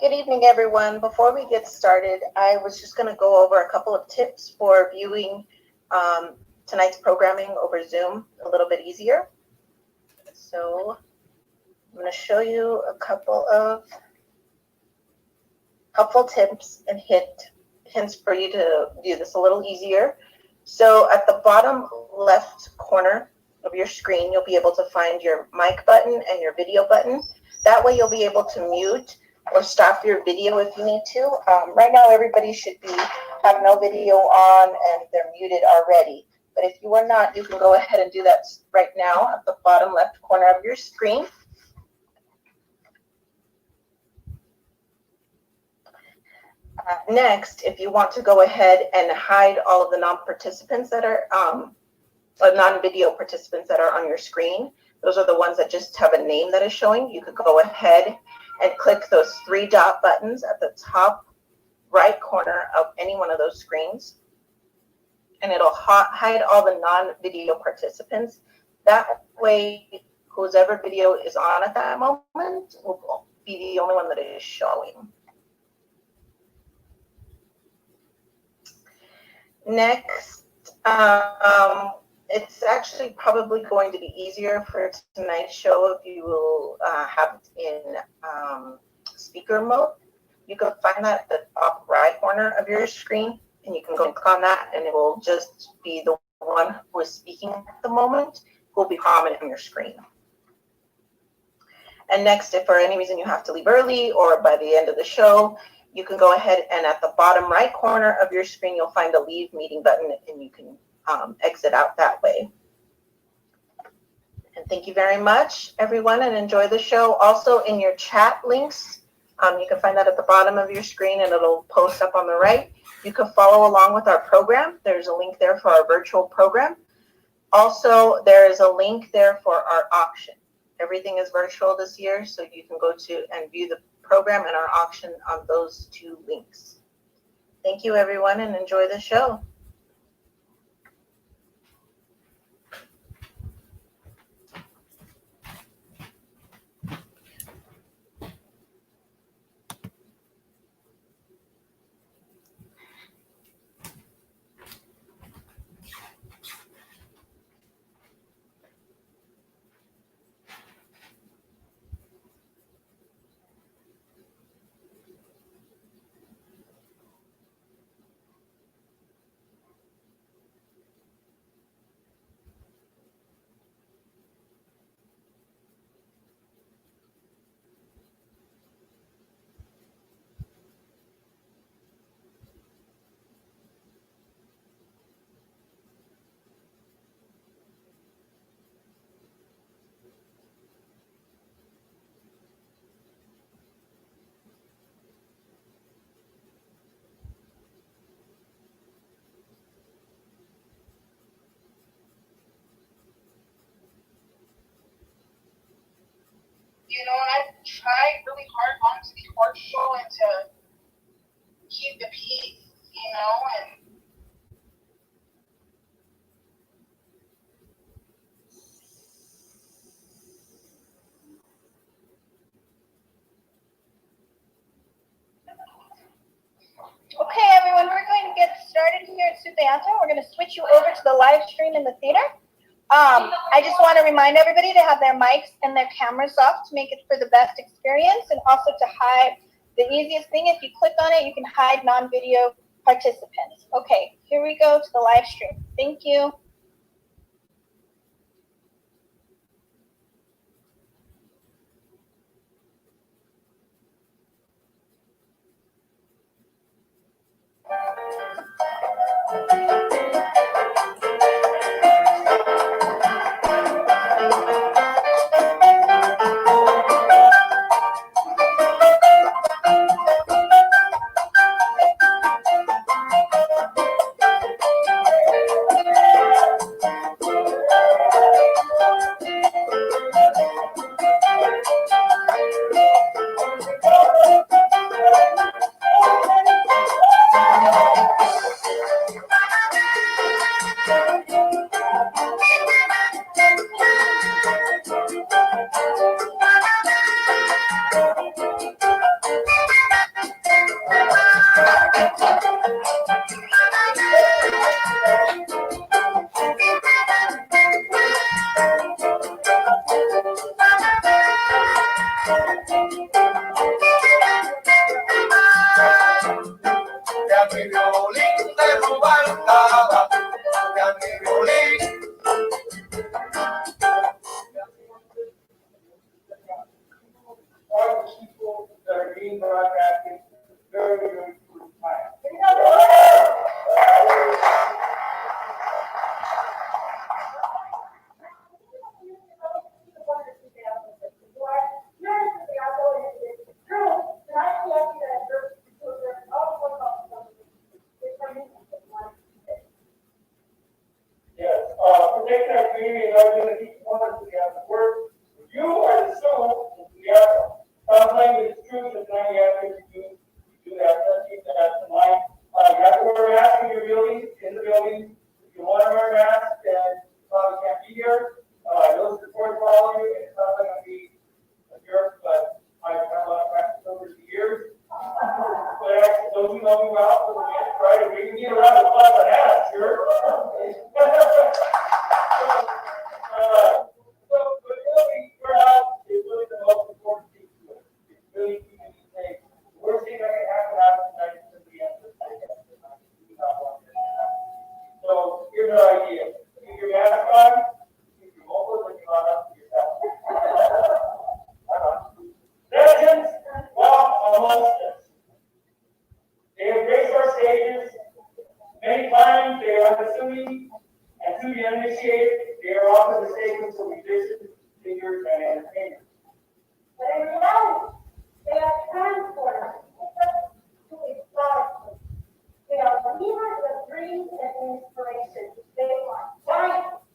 Good evening, everyone. Before we get started, I was just going to go over a couple of tips for viewing tonight's programming over Zoom a little bit easier. So I'm going to show you a couple of helpful tips and hints for you to view this a little easier. So at the bottom left corner of your screen, you'll be able to find your mic button and your video button. That way you'll be able to mute or stop your video if you need to. Right now everybody should have no video on and they're muted already. But if you are not, you can go ahead and do that right now at the bottom left corner of your screen. Next, if you want to go ahead and hide all of the non-participants that are, non-video participants that are on your screen, those are the ones that just have a name that is showing. You could go ahead and click those three dot buttons at the top right corner of any one of those screens, and it'll hide all the non-video participants. That way, whoever video is on at that moment will be the only one that is showing. Next, it's actually probably going to be easier for tonight's show if you will have it in speaker mode. You can find that at the top right corner of your screen, and you can go and click on that, and it will just be the one who is speaking at the moment who will be prominent on your screen. And next, if for any reason you have to leave early or by the end of the show, you can go ahead and at the bottom right corner of your screen, you'll find a leave meeting button, and you can exit out that way. And thank you very much, everyone, and enjoy the show. Also, in your chat links, you can find that at the bottom of your screen, and it'll post up on the right. You can follow along with our program. There's a link there for our virtual program. Also, there is a link there for our auction. Everything is virtual this year, so you can go to and view the program and our auction on those two links. Thank you, everyone, and enjoy the show. You know, I tried really hard not to be forceful and to keep the peace, you know, and Okay, everyone, we're going to get started here at Teatro. We're going to switch you over to the live stream in the theater. I just want to remind everybody to have their mics and their cameras off to make it for the best experience, and also to hide. The easiest thing, if you click on it, you can hide non-video participants. Okay, here we go to the live stream. Thank you. board following you. It's not going to be a jerk, but I've had a lot of practice over the years. But actually, those who know me well, so we get right. If we can get around the clock, I have, sure. So, but really, your house is really the most important thing to it. It's really keeping you safe. The worst thing that can happen after tonight is somebody else to take it. Do not want this to happen. So, here's our idea. Keep your mask on, keep your mobile, and you're not up to yourself. Legends walk amongst us. They have graced our stages. Many times they are unassuming, and to the uninitiated, they are often mistaken for musicians, singers, and entertainers. But in reality, they are transporters to exotic. They are believers of dreams and inspiration. They are giants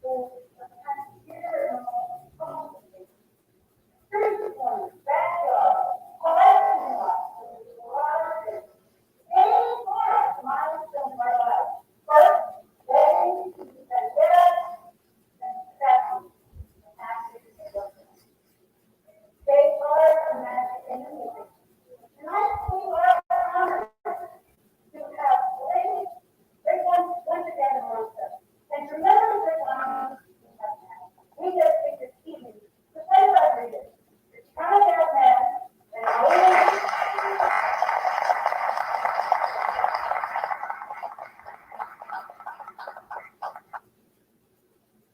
who consider transformers, backyard, collection boxes, water, any part of milestone of our life. First, weddings, and deaths, and tragedies. They are a magic in the music. Tonight we are honored to have great ones once again amongst us. And to remember the great ones we have had. We dedicate this evening to play Rodriguez, the Chicano jazz man,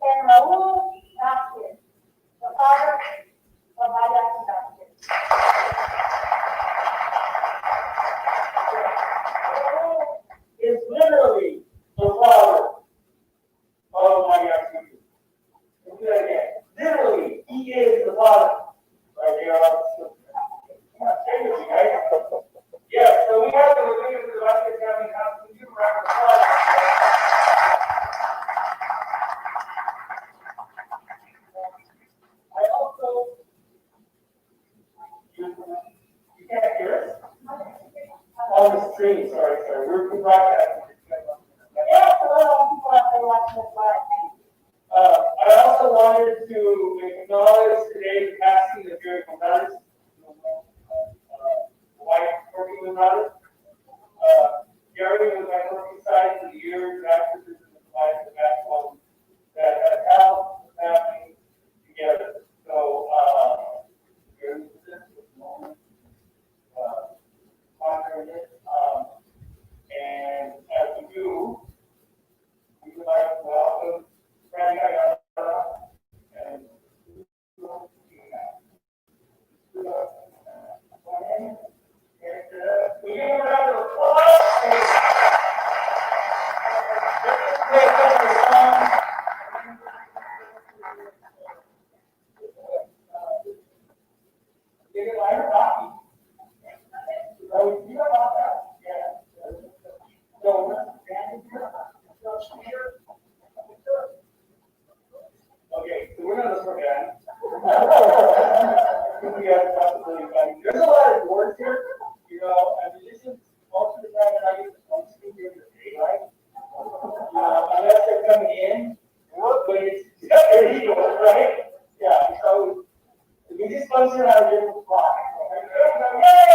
and Raul Vázquez, the father of Mariachi Vázquez. Is literally the father of mariachi. Let's do that again. Literally, he is the father. Right there on the screen. Stay with me, guys. Yeah, so we have the Rodriguez of the Vázquez family house. Can you round of applause? I also, you can't hear us? On the stream, sorry. We're broadcasting. Yes, hello, people out there watching this live. I also wanted to acknowledge today the passing of Jerry Gonzalez, wife working with brothers. Jerry was my working side for the years after this is the life of the basketball that has held the family together. So, Jerry was this moment, pondering it. And as we do, we would like to welcome Franny Ayala and we give a round of applause. Give it lighter coffee. Oh, you got that? Yeah. So, okay, so we're not looking at we have a possibility of finding. There's a lot of boards here, you know, and musicians, most of the time, they're not even on screen during the daylight. Unless they're coming in, but it's, there you go, right? Yeah, so the music function out of different spots. Yay!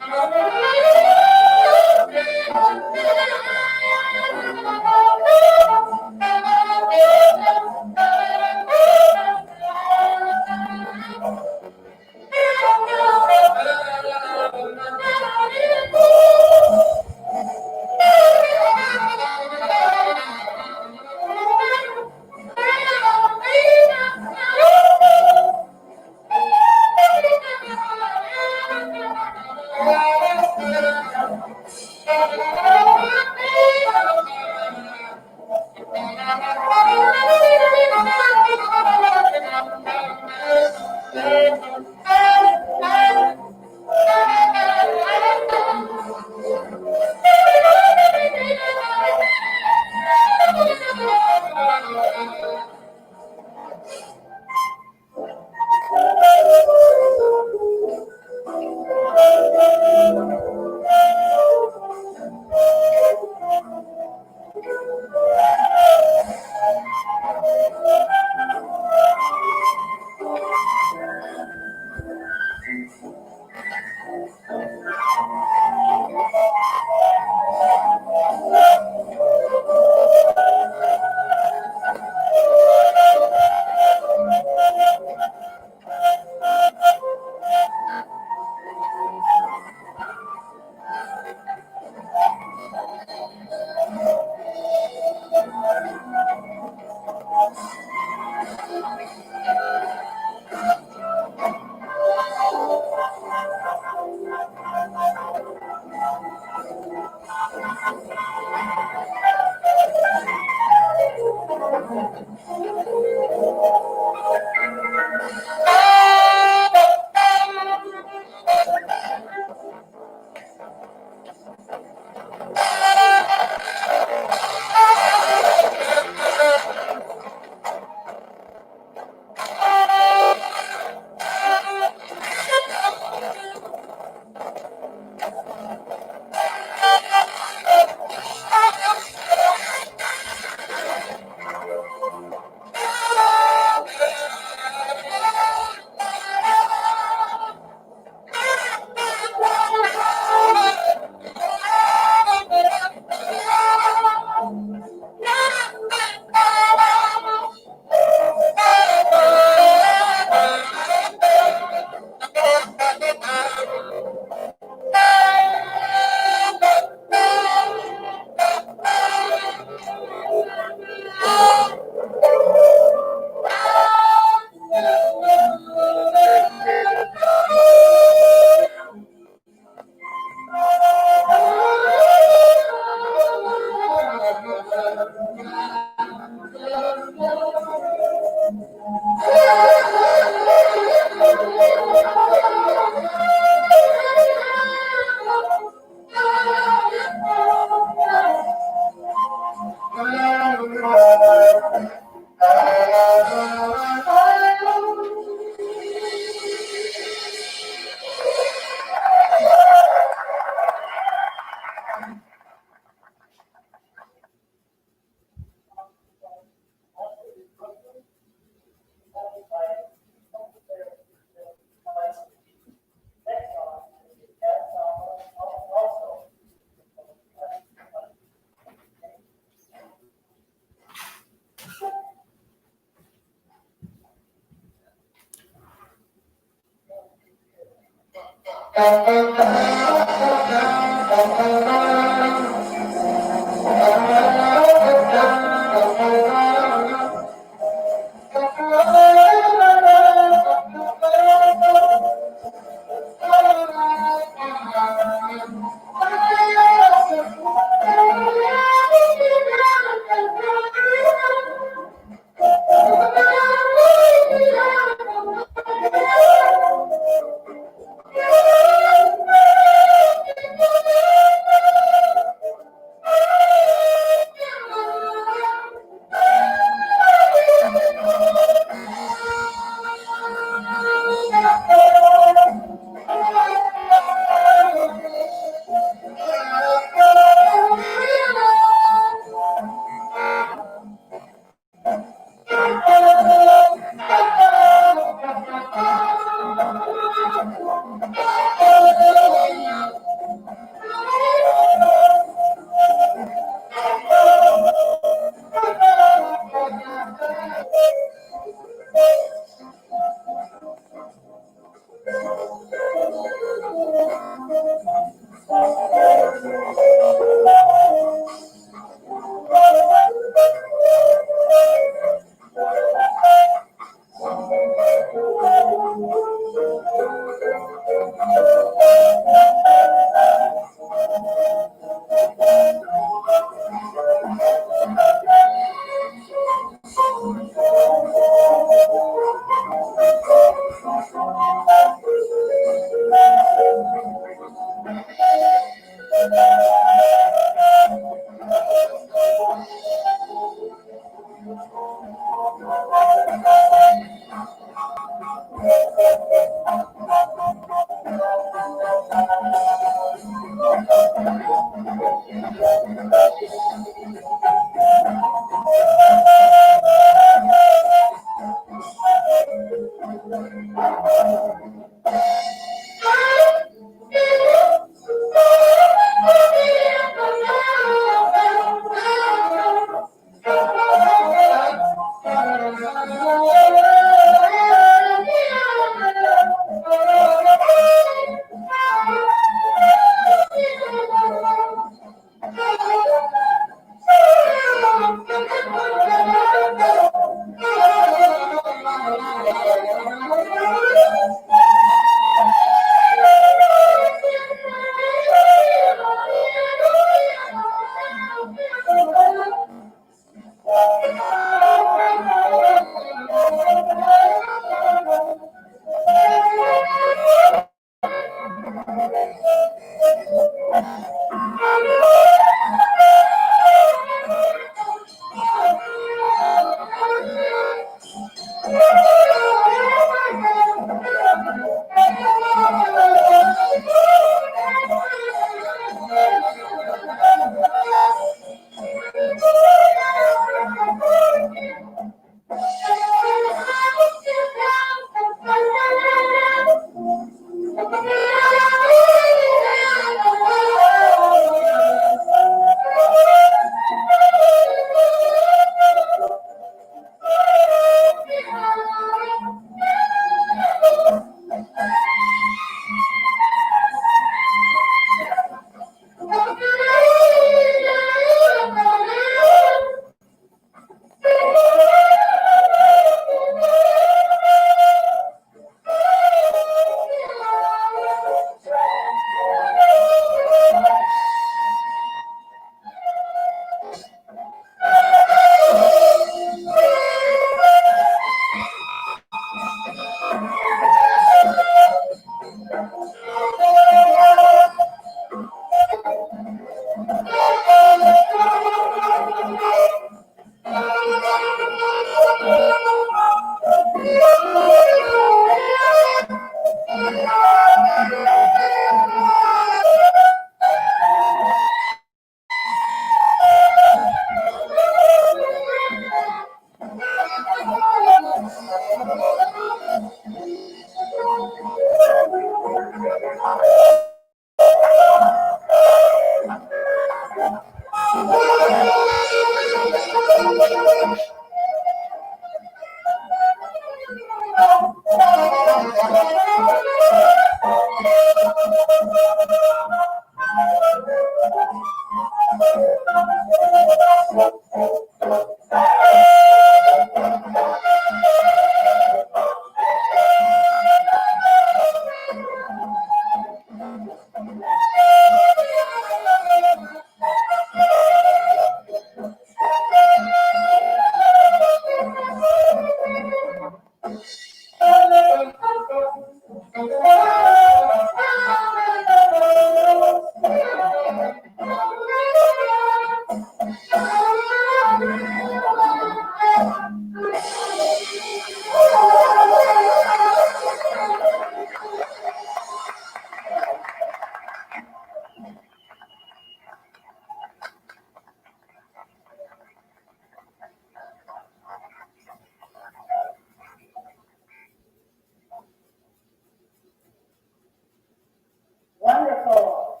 Wonderful.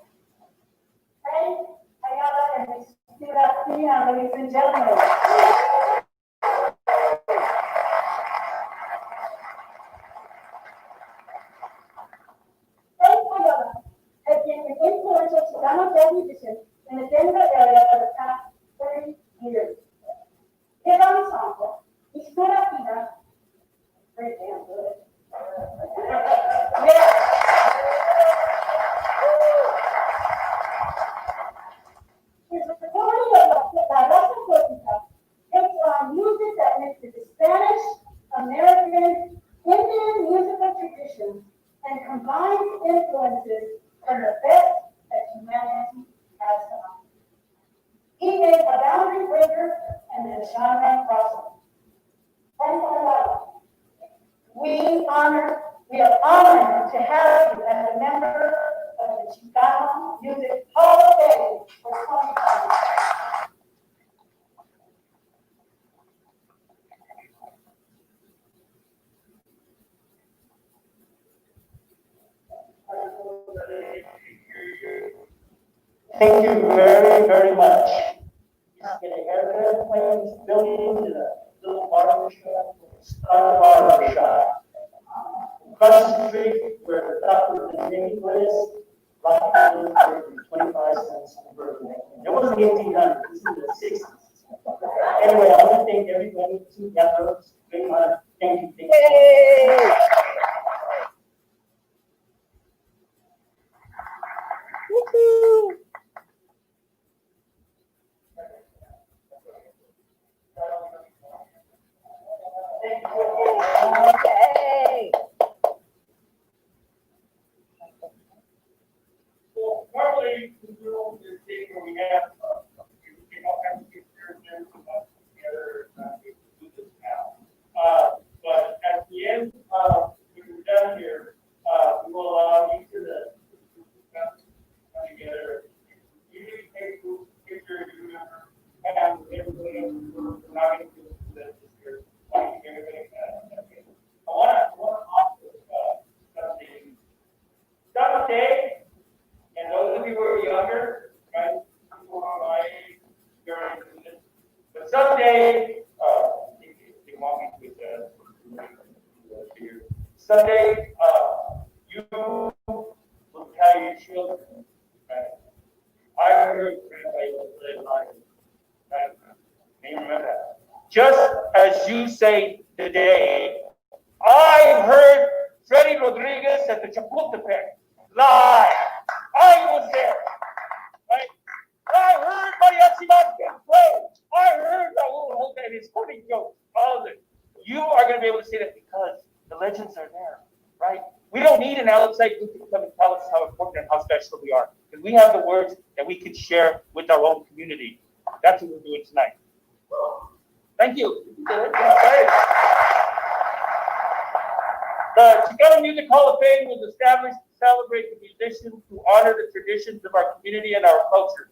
Hey, Ayala and Mistura, ladies and gentlemen. Hey, Ayala has been an influential Chicano musician in the Denver area for the past 30 years. His ensemble, Mistura, very damn good. Yeah. His recording of La Raza Poética takes on music that mixes the Spanish, American, Indian musical traditions and combines influences from the best that humanity has to offer. He is a boundary breaker and a genre crosser. And we are honored to have you as a member of the Chicano Music Hall of Fame for 2020. Thank you very, very much. Get a haircut, plans, building, a little barber shop, start a barber shop. Across the street where the doctor is making place, like for 25 cents per birthday. It wasn't 1800, this is the 60s. Anyway, I want to thank everybody, Teatro, very much. Thank you. Thank you. Yay! Woohoo! Okay. Well, normally, the rule is where we have, you know, have pictures and together, do this now. But at the end, when we're done here, we will allow you to come together. Usually take group pictures, you remember, and everybody else, we're not going to do this year. I think everybody, I want to offer, something. Someday, and those of you who are younger, right, people are my age, you're into this. But someday, you want me to, someday, you will tell your children, right? I heard right? Can you remember that? Just as you say today, I heard Freddie Rodriguez at the Chapultepec live. I was there, right? I heard Mariachi Martin play. I heard Raul Holt and his funny jokes. All of it. You are going to be able to say that because the legends are there, right? We don't need an outside group to come and tell us how important and how special we are, because we have the words that we can share with our own community. That's what we're doing tonight. Thank you. The Chicano Music Hall of Fame was established to celebrate the musicians who honor the traditions of our community and our culture.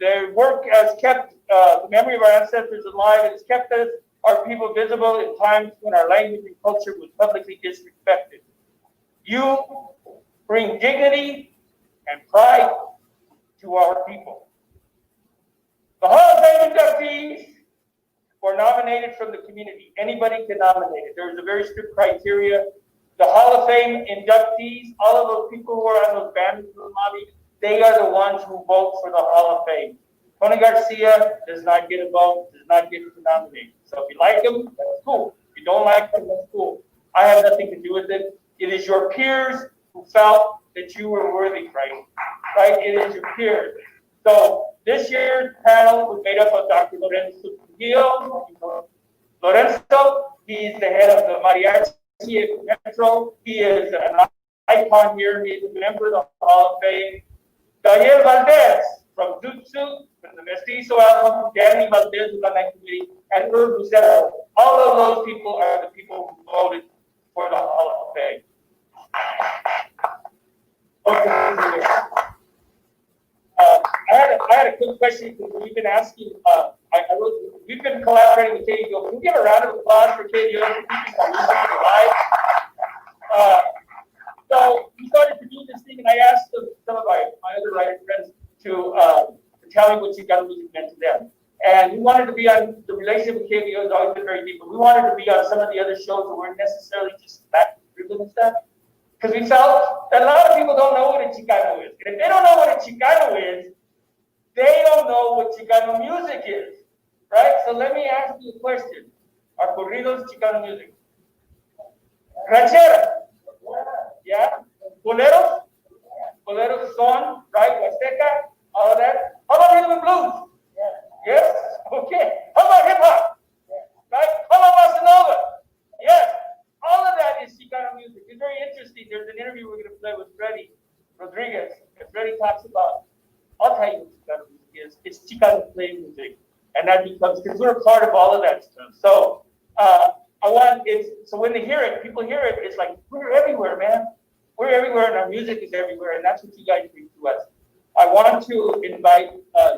Their work has kept the memory of our ancestors alive and has kept us, our people, visible in times when our language and culture was publicly disrespected. You bring dignity and pride to our people. The Hall of Fame inductees were nominated from the community. Anybody can nominate it. There is a very strict criteria The Hall of Fame inductees, all of those people who are on those bands in the lobby, they are the ones who vote for the Hall of Fame. Tony Garcia does not get a vote, does not get to nominate. So if you like him, that's cool. If you don't like him, that's cool. I have nothing to do with it. It is your peers who felt that you were worthy, right? It is your peers. So this year's panel was made up of Dr. Lorenzo Trujillo. Lorenzo, he's the head of the mariachi at Metro. He is an icon here. He's a member of the Hall of Fame. Daniel Valdez from Jutsu, from the Mestizo album, Danny Valdez was on that committee, and Herb Lucero. All of those people are the people who voted for the Hall of Fame. Okay. I had a quick question because we've been asking. We've been collaborating with KDO. Can we give a round of applause for KDO? So we started to do this thing, and I asked some of my other writer friends to tell me what Chicano music meant to them. And we wanted to be on the relationship with KDO has always been very deep, but we wanted to be on some of the other shows that weren't necessarily just back driven and stuff. Because we felt that a lot of people don't know what a Chicano is. And if they don't know what a Chicano is, they don't know what Chicano music is. Right? So let me ask you a question. Are corridos Chicano music? Ranchera? Yeah? Boleros? Boleros son, right? Huasteca? All of that? How about rhythm and blues? Yes? Okay. How about hip hop? Right? How about bossa nova? Yes. All of that is Chicano music. It's very interesting. There's an interview we're going to play with Freddie Rodriguez. And Freddie talks about, I'll tell you what Chicano music is. It's Chicano play music. And that becomes, because we're a part of all of that stuff. So so when they hear it, people hear it, it's like, we're everywhere, man. We're everywhere, and our music is everywhere, and that's what you guys bring to us. I want to invite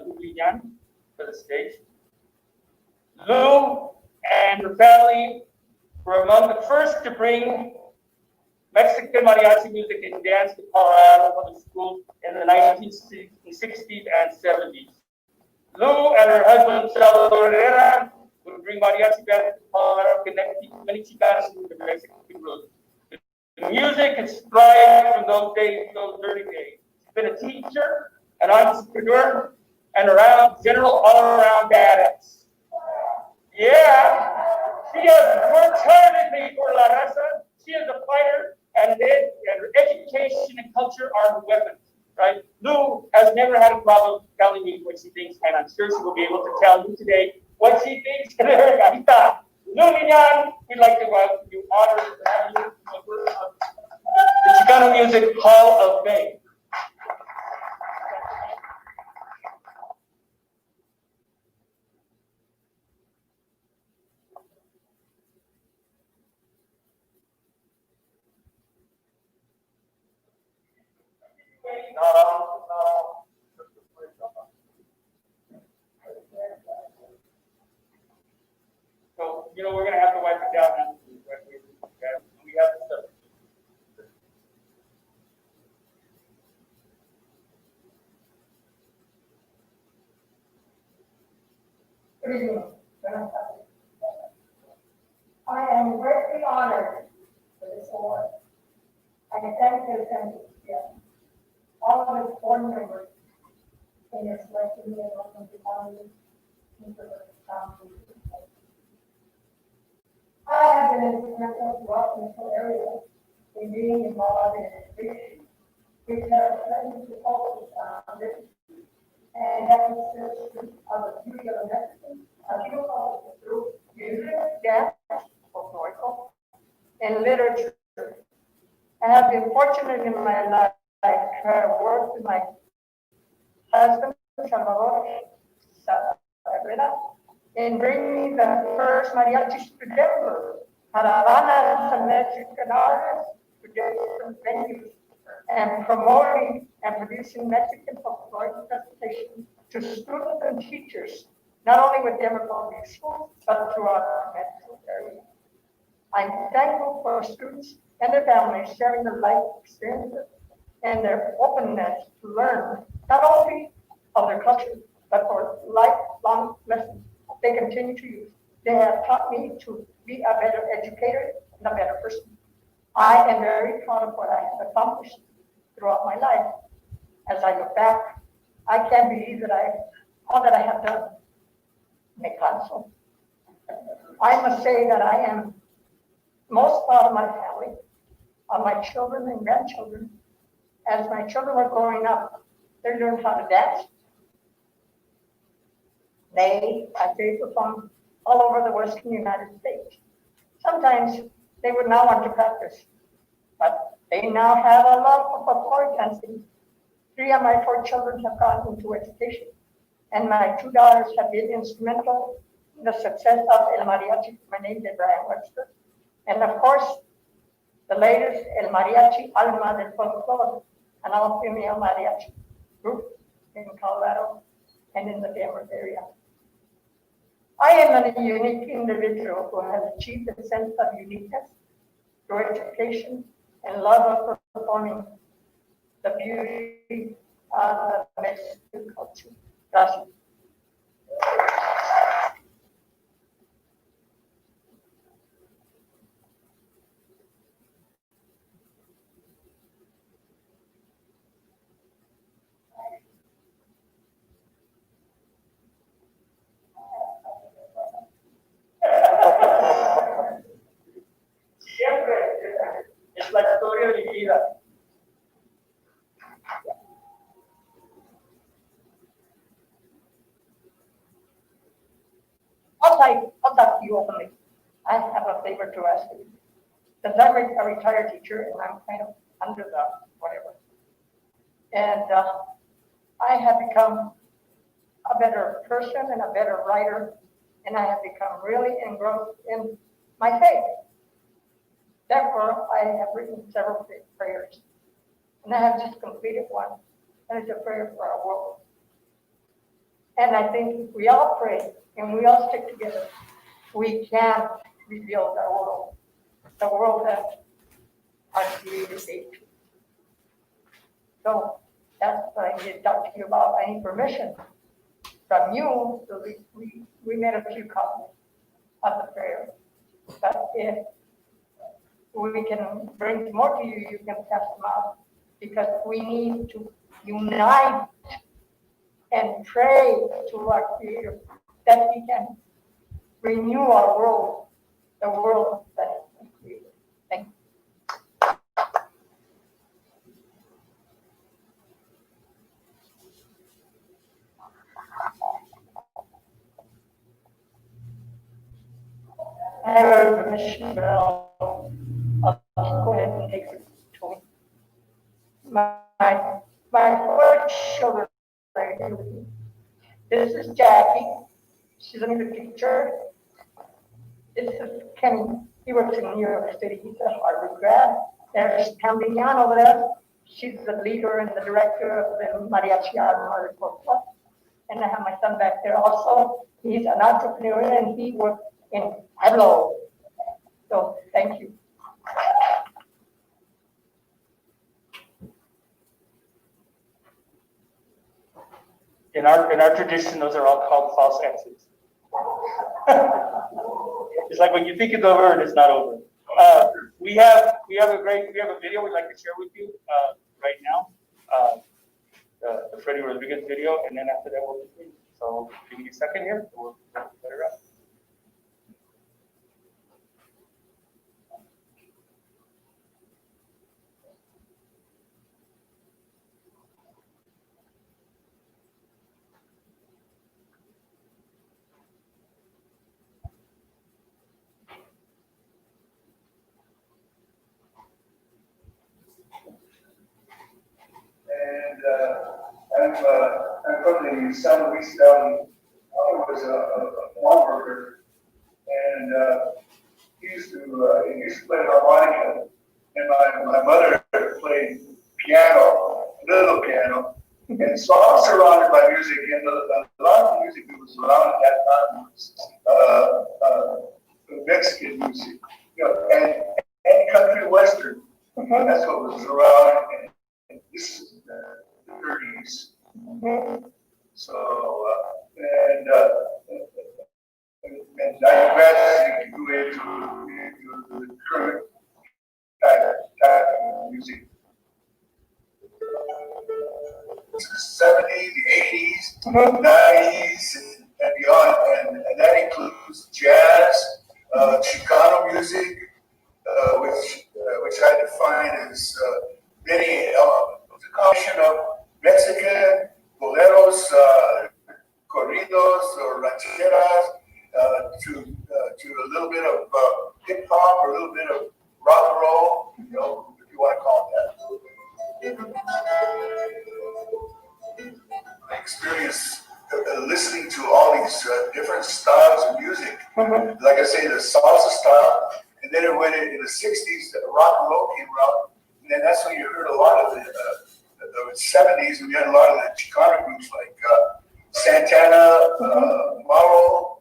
Lilian to the stage. Lou and her family were among the first to bring Mexican mariachi music and dance to Colorado public schools in the 1960s and 70s. Lou and her husband, Salvador Herrera, would bring mariachi bands to Colorado, connecting many Chicanos with the Mexican roots. The music is thrived from those days, those early days. She's been a teacher, an entrepreneur, and all-around badass. Yeah, she has worked tirelessly for La Raza. She is a fighter, and her education and culture are her weapons. Right? Lou has never had a problem telling me what she thinks, and I'm sure she will be able to tell you today what she thinks. Ahorita, Lou Liñán, we'd like to welcome you, honored to have you member of the Chicano Music Hall of Fame. So, we're going to have to wipe it down now. We have the stuff. Good evening. I am greatly honored for this award. I thank the assembly, all of its board members, in your selection me and welcome to County. I have been instrumental throughout the metro area in being involved in education, which has threatened to alter foundation and that consists of the beauty of the Mexican, through music, dance, folklorical, and literature. I have been fortunate in my life to have worked with my husband, Salvador Herrera, in bringing the first mariachis to Denver, caravanas and Mexican artists to different venues, and promoting and producing Mexican folkloric presentations to students and teachers, not only with Denver Public Schools, but throughout our metro area. I'm thankful for students and their families sharing their life experiences and their openness to learn, not only of their culture, but for lifelong lessons they continue to use. They have taught me to be a better educator and a better person. I am very proud of what I have accomplished throughout my life. As I look back, I can't believe that all that I have done. Me canso. I must say that I am most proud of my family, of my children and grandchildren. As my children were growing up, they learned how to dance. I played with them all over the Western United States. Sometimes they would not want to practice, but they now have a love for folklore dancing. 3 of my 4 children have gone into education, and my 2 daughters have been instrumental in the success of El Mariachi. My name is Brian Webster. And of course, the latest El Mariachi Alma del Folklore, an all-female mariachi group in Colorado and in the Denver area. I am a unique individual who has achieved a sense of uniqueness through education and love of performing the beauty of the Mexican culture. Gracias. Siempre es la historia de mi vida. I'll talk to you openly. I have a favor to ask you. Because I'm a retired teacher and I'm kind of under the whatever. And I have become a better person and a better writer, and I have become really engrossed in my faith. Therefore, I have written several prayers, and I have just completed one, and it's a prayer for our world. And I think if we all pray and we all stick together, we can rebuild our world, the world that our Creator gave to. So that's what I need to talk to you about. I need permission from you, so we made a few copies of the prayer. But if we can bring more to you, you can pass them out, because we need to unite and pray to our Creator that He can renew our world, the world that He created. Thank you. I have a permission, but I'll go ahead and take it to me. My 4 children are here with me. This is Jackie. She's a new teacher. This is Kenny. He works in New York City. He's a Harvard grad. There's Cambian over there. She's the leader and the director of the Mariachi Art Club. And I have my son back there also. He's an entrepreneur and he works in Hello. So thank you. In our tradition, those are all called false exits. It's like when you think it's over and it's not over. We have a video we'd like to share with you right now. The Freddie Rodriguez video, and then after that we'll continue. So give me a second here. We'll put it up. And I'm from the San Luis Valley. I was a farm worker, and he used to play harmonica, and my mother played piano, little piano, and so I was surrounded by music, and a lot of the music that was around at that time was Mexican music, and country western. That's what was around. And this is the 30s. So, and I graduated into the current 70s, the 80s, 90s, and beyond. And that includes jazz, Chicano music, which I define as many elements. It's a combination of Mexican, boleros, corridos, or rancheras, to a little bit of hip hop, or a little bit of rock and roll, if you want to call it that. I experienced listening to all these different styles of music. Like I say, the salsa style, and then it went in the 60s, the rock and roll came around, and then that's when you heard a lot of the 70s, and we had a lot of the Chicano groups like Santana, Mauro,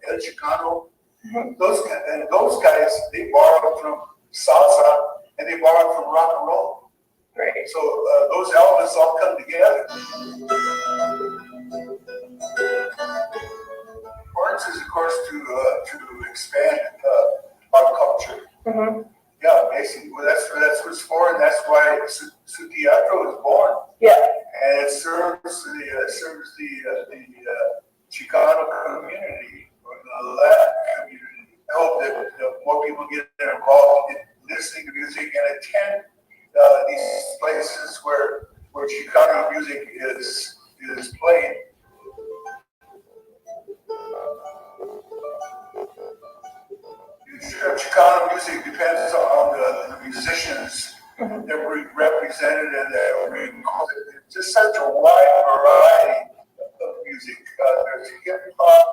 El Chicano. Those guys, they borrowed from salsa, and they borrowed from rock and roll. Right. So those elements all come together. Arts is, of course, to expand our culture. Yeah, basically, well, that's what it's for, and that's why Teatro was born. Yeah. And it serves the Chicano community, or the Latin community. I hope that more people get involved in listening to music and attend these places where Chicano music is played. Chicano music depends on the musicians that were represented and that were included. It's just such a wide variety of music. There's hip hop,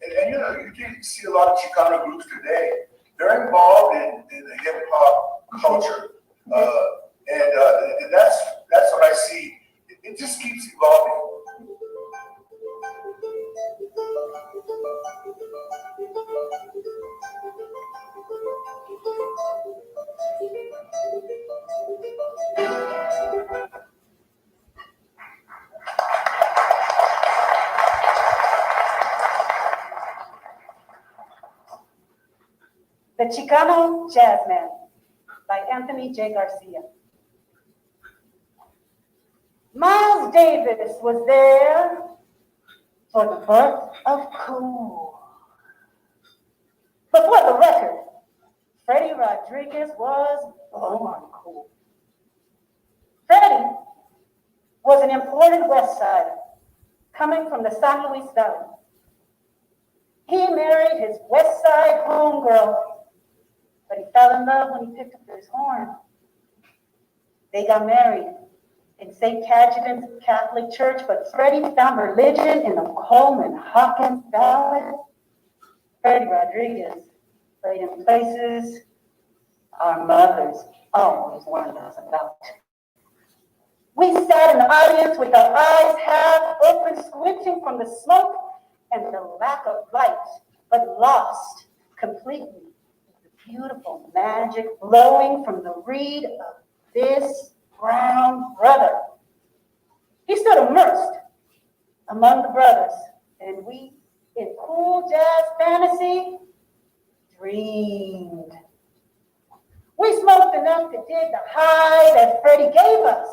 and you can see a lot of Chicano groups today. They're involved in the hip hop culture, and that's what I see. It just keeps evolving. The Chicano Jazzman by Anthony J. Garcia. Miles Davis was there for the birth of cool. But for the record, Freddie Rodriguez was born cool. Freddie was an important West Sider coming from the San Luis Valley. He married his West Side homegirl, but he fell in love when he picked up his horn. They got married in St. Cajetan's Catholic Church, but Freddie found religion in the Coleman Hawkins Ballad. Freddie Rodriguez played in places our mothers always warned us about. We sat in the audience with our eyes half open, squinting from the smoke and the lack of light, but lost completely the beautiful magic blowing from the reed of this brown brother. He stood immersed among the brothers, and we, in cool jazz fantasy, dreamed. We smoked enough to dig the high that Freddie gave us.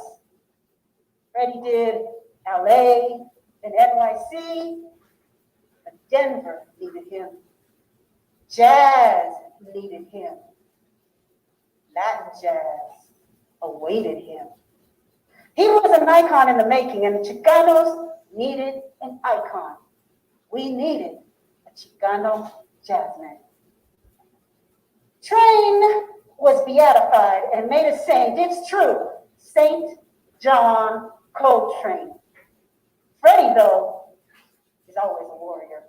Freddie did LA and NYC, but Denver needed him. Jazz needed him. Latin jazz awaited him. He was an icon in the making, and the Chicanos needed an icon. We needed a Chicano jazzman. Train was beatified and made a saint. It's true, Saint John Coltrane. Freddie, though, is always a warrior.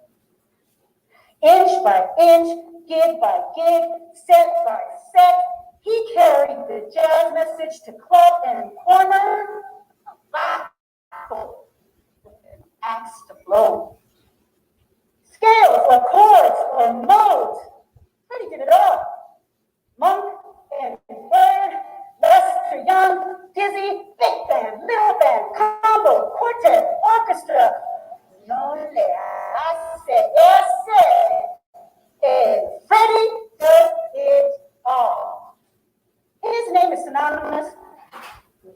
Inch by inch, gig by gig, set by set, he carried the jazz message to club and corner, a baffle with an axe to blow. Scales or chords or modes, Freddie did it all. Monk and Bird, Lester Young, Dizzy, big band, little band, combo, quartet, orchestra. No le hace ese. And Freddie does it all. His name is synonymous with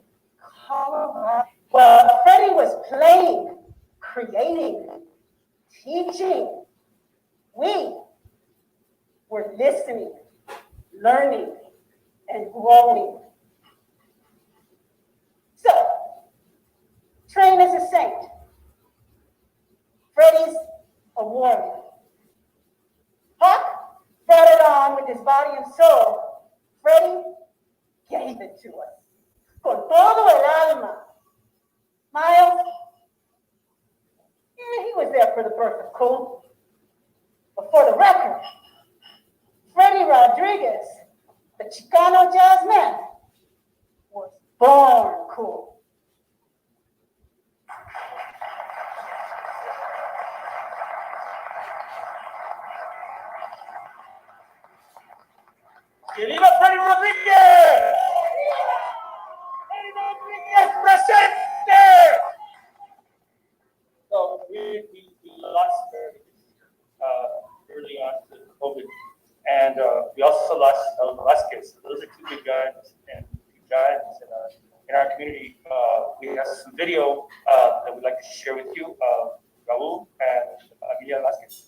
Well, Freddie was playing, creating, teaching. We were listening, learning, and growing. So, train as a saint. Freddie's a warrior. Huck brought it on with his body and soul. Freddie gave it to us. Con todo el alma. Miles, he was there for the birth of cool. But for the record, Freddie Rodriguez, the Chicano jazz man, was born cool. ¡Que viva Freddy Rodríguez! ¡Freddy Rodríguez presente! So we lost Freddy early on to COVID, and we also lost El Velasquez. So those are two big guys and giants in our community. We have some video that we'd like to share with you of Raul and Amelia Velasquez.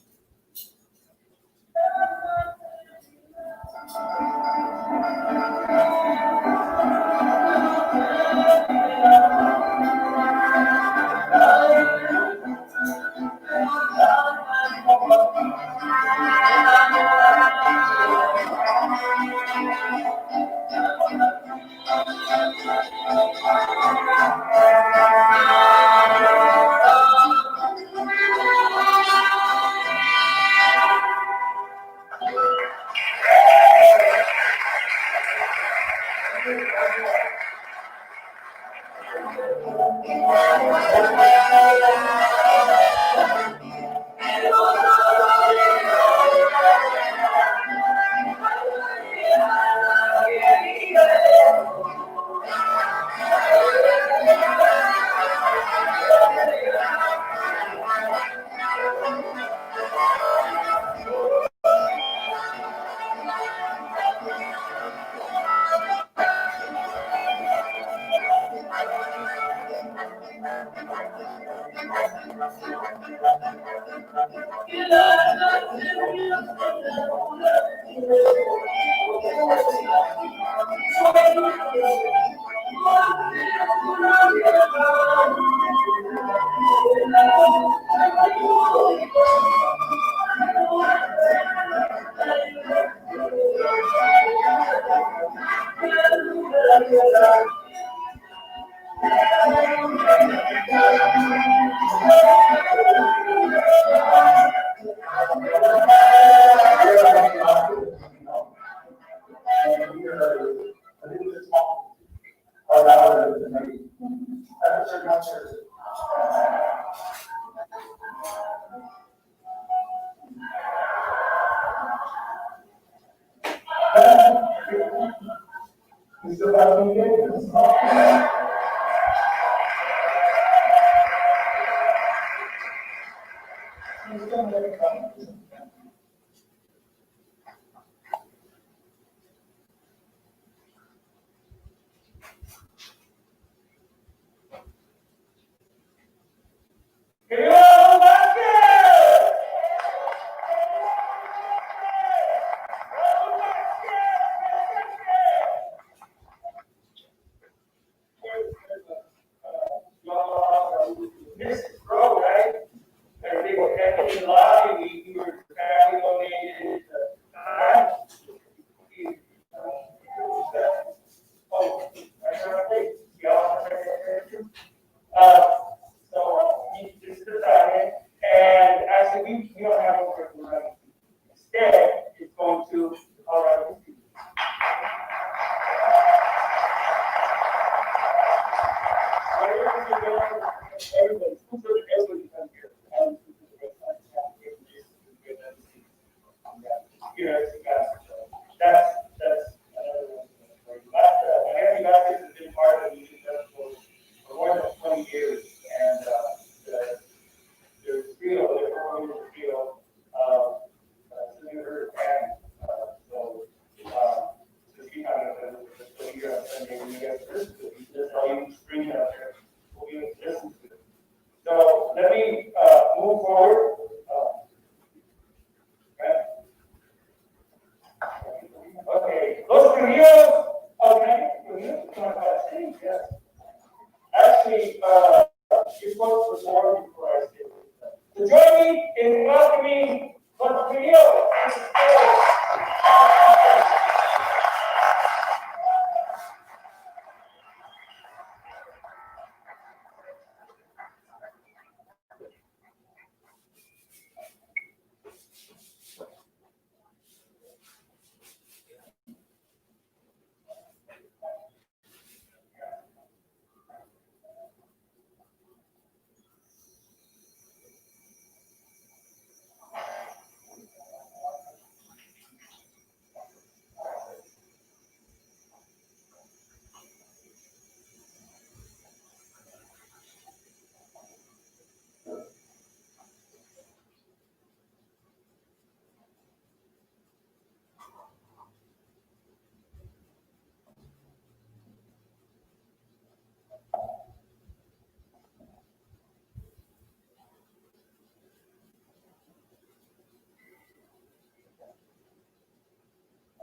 listen to it. That's how you screen capture what you listen to. So let me move forward. Okay. Okay. Los Trujillos. Oh, can I get Trujillo? Can I pass it? Yes. Actually, you're supposed to perform before I say it. So join me in welcoming Los Trujillos.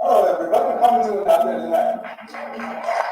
Hello, everybody. Welcome to the Teatro tonight.